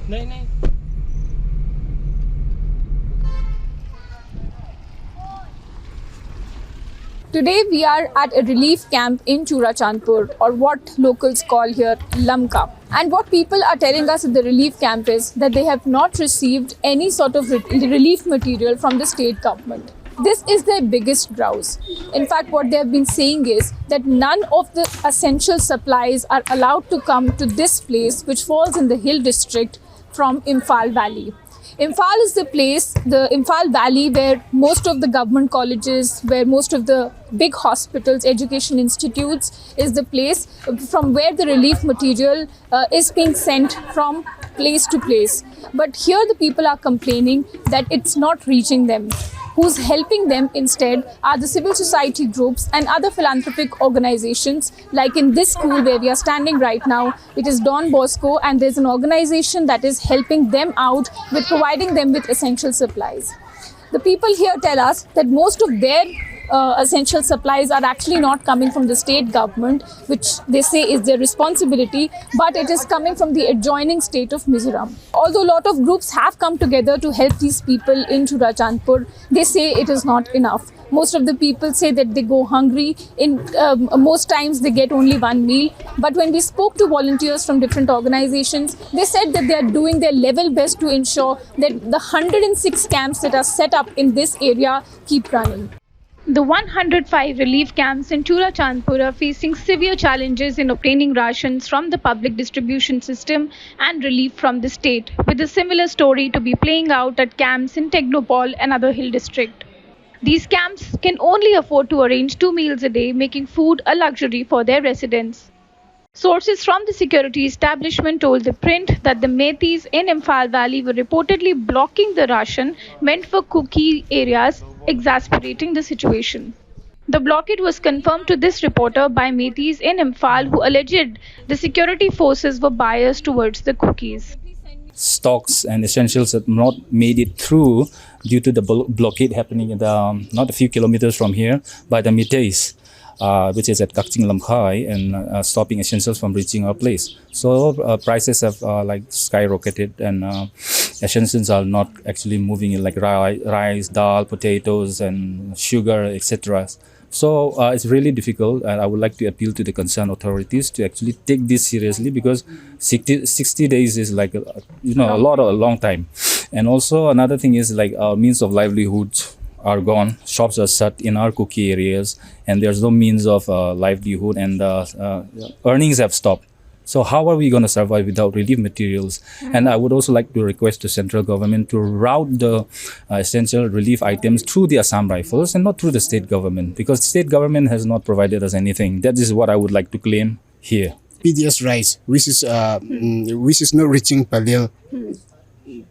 नहीं नहीं Today we are at a relief camp in Churachandpur, or what locals call here Lamka. And what people are telling us at the relief camp is that they have not received any sort of relief material from the state government. This is their biggest grouse. In fact, what they have been saying is that none of the essential supplies are allowed to come to this place, which falls in the hill district from Imphal Valley. Imphal is the place, the Imphal Valley, where most of the government colleges, where most of the big hospitals, education institutes is the place from where the relief material is being sent from place to place. But here the people are complaining that it's not reaching them. Who's helping them instead are the civil society groups and other philanthropic organizations. Like in this school where we are standing right now, it is Don Bosco, and there's an organization that is helping them out with providing them with essential supplies. The people here tell us that most of their essential supplies are actually not coming from the state government, which they say is their responsibility, but it is coming from the adjoining state of Mizoram. Although a lot of groups have come together to help these people in Churachandpur, they say it is not enough. Most of the people say that they go hungry. In most times they get only one meal. But when we spoke to volunteers from different organizations, they said that they are doing their level best to ensure that the 106 camps that are set up in this area keep running. The 105 relief camps in Churachandpur are facing severe challenges in obtaining rations from the public distribution system and relief from the state, with a similar story to be playing out at camps in Tengnoupal and other hill district. These camps can only afford to arrange 2 meals a day, making food a luxury for their residents. Sources from the security establishment told ThePrint that the Meiteis in Imphal Valley were reportedly blocking the ration meant for Kuki areas, exasperating the situation. The blockade was confirmed to this reporter by Meiteis in Imphal, who alleged the security forces were biased towards the Kukis. Stocks and essentials have not made it through due to the blockade happening in the, not a few kilometers from here by the Meiteis. Which is at Kakching Lamkhai, and stopping essentials from reaching our place. So prices have like skyrocketed, and essentials are not actually moving in, like rice, dal, potatoes, and sugar, etc. So it's really difficult, and I would like to appeal to the concerned authorities to actually take this seriously, because 60 days is like a long time. And also another thing is like our means of livelihood are gone. Shops are shut in our Kuki areas, and there's no means of livelihood, and earnings have stopped. So how are we going to survive without relief materials? And I would also like to request the central government to route the essential relief items through the Assam Rifles and not through the state government, because the state government has not provided us anything. That is what I would like to claim here. PDS rice, which is not reaching Palil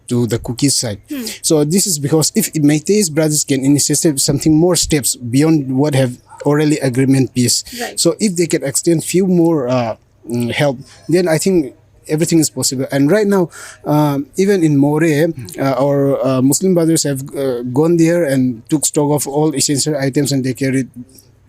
to the Kuki side. So this is because if Meiteis brothers can initiate something more steps beyond what have orally agreement piece. Right. So if they can extend few more help, then I think everything is possible. And right now, even in More, our Muslim brothers have gone there and took stock of all essential items, and they carried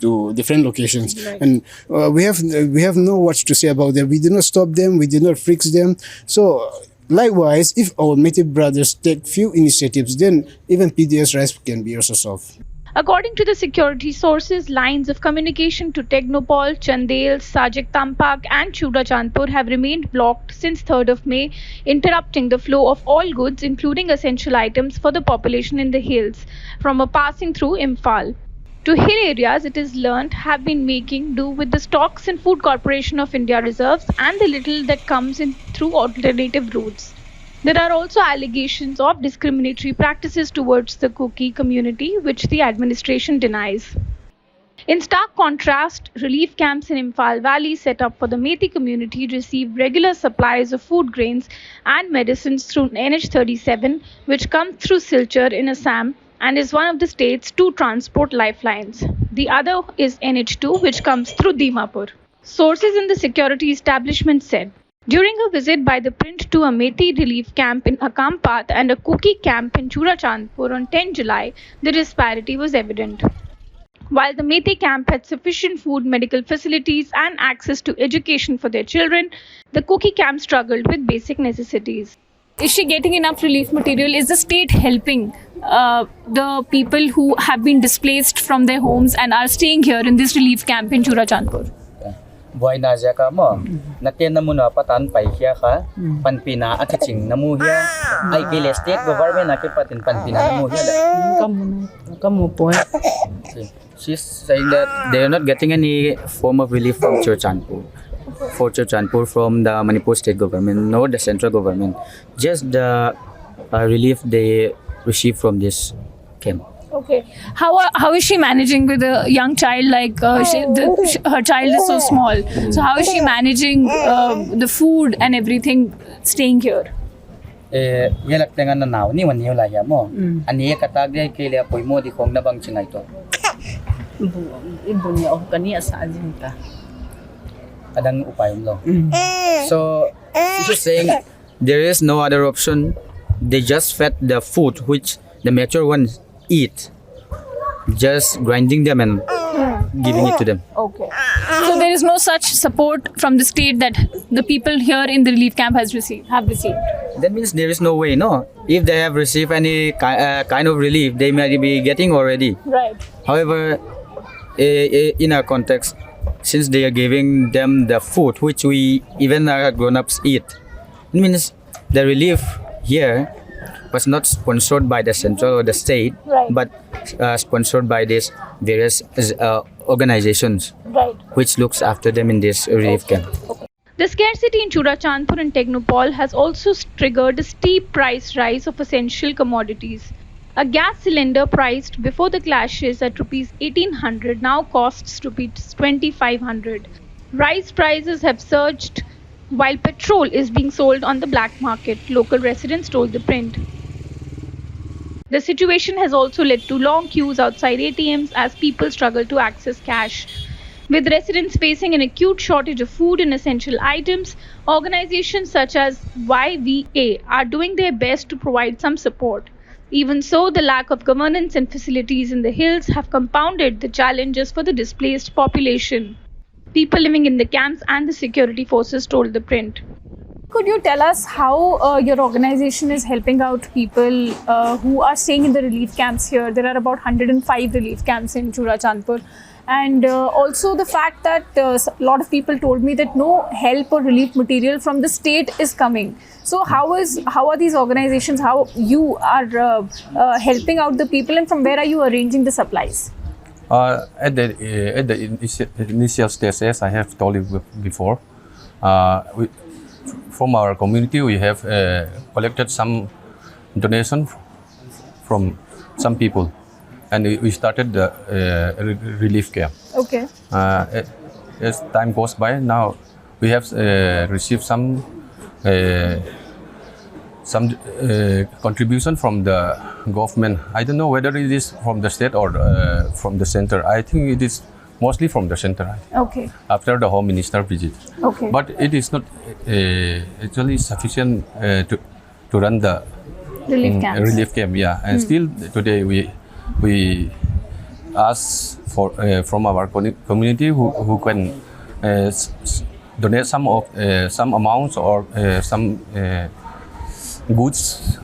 to different locations. Right. And we have no much to say about them. We did not stop them. We did not fix them. So likewise, if our Meitei brothers take few initiatives, then even PDS rice can be also solved. According to the security sources, lines of communication to Tengnoupal, Chandel, Sajik Tampak and Churachandpur have remained blocked since 3rd of May, interrupting the flow of all goods, including essential items for the population in the hills, from a passing through Imphal. To hill areas, it is learnt, have been making do with the stocks and Food Corporation of India reserves and the little that comes in through alternative routes. There are also allegations of discriminatory practices towards the Kuki community, which the administration denies. In stark contrast, relief camps in Imphal Valley set up for the Meitei community receive regular supplies of food grains and medicines through NH37, which comes through Silchar in Assam and is one of the state's 2 transport lifelines. The other is NH2, which comes through Dimapur. Sources in the security establishment said, during a visit by ThePrint to a Meitei relief camp in Akampat and a Kuki camp in Churachandpur on 10 July, the disparity was evident. While the Meitei camp had sufficient food, medical facilities and access to education for their children, the Kuki camp struggled with basic necessities. Is she getting enough relief material? Is the state helping the people who have been displaced from their homes and are staying here in this relief camp in Churachandpur? Boy na jaka mo natin na muna patan pai kya ka panpina at ching namu hiya ay kile state government akipatin panpina namu hiya kamu po she's saying that they are not getting any form of relief from Churachandpur from the Manipur state government nor the central government, just the relief they receive from this camp. Okay. How is she managing with a young child? Like her child is so small. So how is she managing the food and everything staying here? Yelak tengan na now ni wan niyo laya mo. Ani katagay kile apoy mo di kong nabang chingay to. Ibu niya ako kaniya sa ajinta. Adang upay mo. So she's saying there is no other option. They just fed the food which the mature ones eat, just grinding them and giving it to them. Okay. So there is no such support from the state that the people here in the relief camp have received. That means there is no way, no? If they have received any kind of relief, they might be getting already. Right. However, in our context, since they are giving them the food which we even our grown-ups eat, it means the relief here was not sponsored by the central or the state, right, but sponsored by these various organizations, right, which looks after them in this relief camp. The scarcity in Churachandpur and Tengnoupal has also triggered a steep price rise of essential commodities. A gas cylinder priced before the clashes at Rs 1800 now costs Rs 2500. Rice prices have surged while petrol is being sold on the black market, local residents told ThePrint. The situation has also led to long queues outside ATMs as people struggle to access cash. With residents facing an acute shortage of food and essential items, organizations such as YVA are doing their best to provide some support. Even so, the lack of governance and facilities in the hills have compounded the challenges for the displaced population. People living in the camps and the security forces told ThePrint. Could you tell us how your organization is helping out people who are staying in the relief camps here? There are about 105 relief camps in Churachandpur. And also the fact that a lot of people told me that no help or relief material from the state is coming. So how are these organizations, how you are helping out the people, and from where are you arranging the supplies? At the initial stage, as I have told you before, from our community, we have collected some donation from some people, and we started the relief camp. Okay. As time goes by, now we have received some contribution from the government. I don't know whether it is from the state or from the center. I think it is mostly from the center. Okay. After the Home Minister visit. Okay. But it is not actually sufficient to run the Relief camps. relief camp. Yeah, and still today we ask for from our community who can donate some amounts or some goods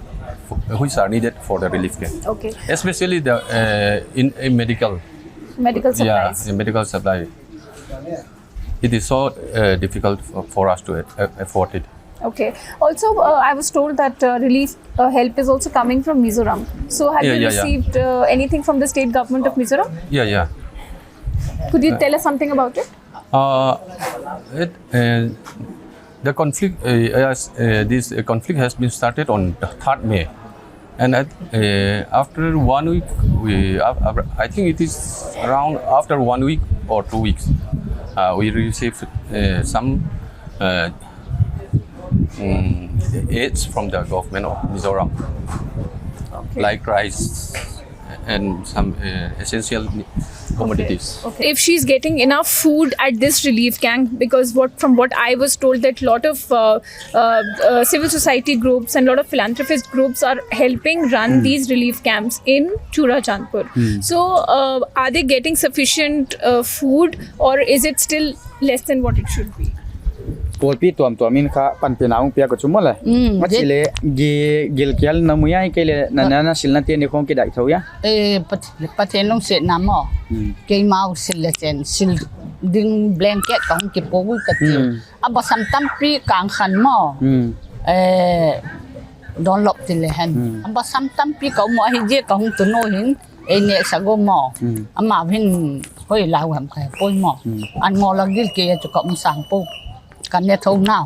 which are needed for the relief camp. Okay. Especially the in medical Supplies. Yeah, in medical supply. It is so difficult for us to afford it. Okay. Also, I was told that relief help is also coming from Mizoram. So, have you received anything from the state government of Mizoram? Yeah. Could you tell us something about it? The conflict, this conflict has been started on the 3rd May. And after 1 week, I think it is around after 1 week or 2 weeks, we received some aids from the government of Mizoram, like rice and some essential commodities. Okay. If she's getting enough food at this relief camp, because from what I was told that a lot of civil society groups and a lot of philanthropist groups are helping run these relief camps in Churachandpur. So are they getting sufficient food, or is it still less than what it should be? polpi tuam min kha pan pinaung pia ko chumala machile gil kyal namuya kele nanana silna te ni khong ki dai thoya paten long set na mo ke mau sil le chen sil ding blanket kong ki po ka ti aba sam tam pri kang khan mo don lok ti le han aba sam tam pri ko mo hi je kong tu no hin e ne sa go mo ama hin hoi law ham khai poi mo an mo la gil ke to ko sang po kan ne thong now.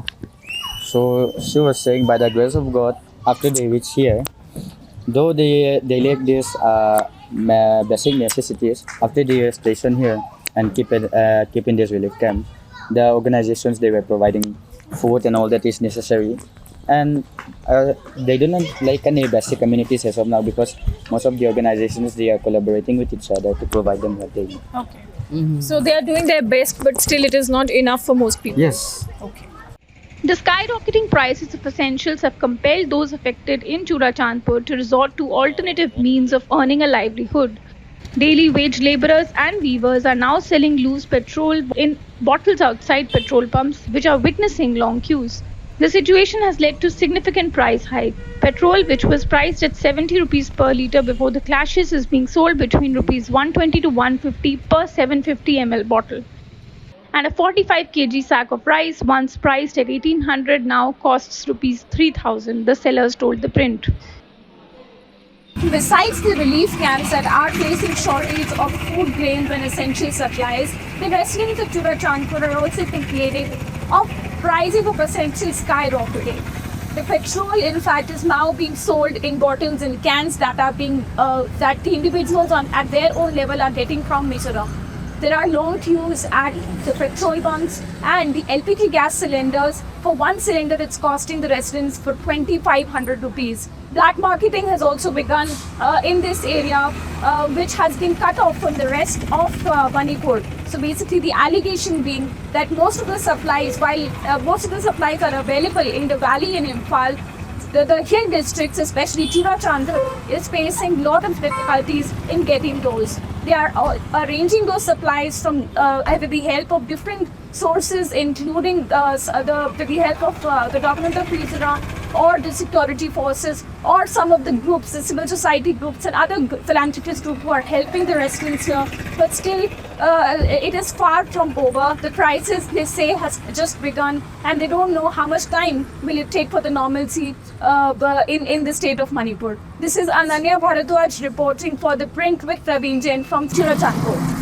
So she was saying, by the grace of God, after they reach here, though they lack this basic necessities, after they were stationed here and keeping this relief camp, the organizations, they were providing food and all that is necessary, and they do not like any basic amenities as of now, because most of the organizations, they are collaborating with each other to provide them what they need. Okay. So they are doing their best, but still it is not enough for most people. Yes. Okay. The skyrocketing prices of essentials have compelled those affected in Churachandpur to resort to alternative means of earning a livelihood. Daily wage laborers and weavers are now selling loose petrol in bottles outside petrol pumps, which are witnessing long queues. The situation has led to significant price hike. Petrol, which was priced at 70 rupees per litre before the clashes, is being sold between rupees 120 to 150 per 750 ml bottle. And a 45 kg sack of rice, once priced at 1800, now costs rupees 3000, the sellers told ThePrint. Besides the relief camps that are facing shortage of food, grains and essential supplies, the residents of Churachandpur are also complaining of prices of essentials skyrocketing. The petrol, in fact, is now being sold in bottles and cans that are being that the individuals at their own level are getting from Mizoram. There are long queues at the petrol bunks, and the LPG gas cylinders. For one cylinder, it's costing the residents for 2,500 rupees. Black marketing has also begun in this area, which has been cut off from the rest of Manipur. So basically, the allegation being that most of the supplies, while most of the supplies are available in the valley in Imphal, the hill districts, especially Churachandpur, is facing a lot of difficulties in getting those. They are arranging those supplies from with the help of different sources, including with the help of the government of Mizoram or the security forces or some of the groups, the civil society groups and other philanthropist groups who are helping the residents here. But still, it is far from over. The crisis, they say, has just begun, and they don't know how much time will it take for the normalcy in the state of Manipur. This is Ananya Bhardwaj reporting for ThePrint with Praveen Jain from Churachandpur.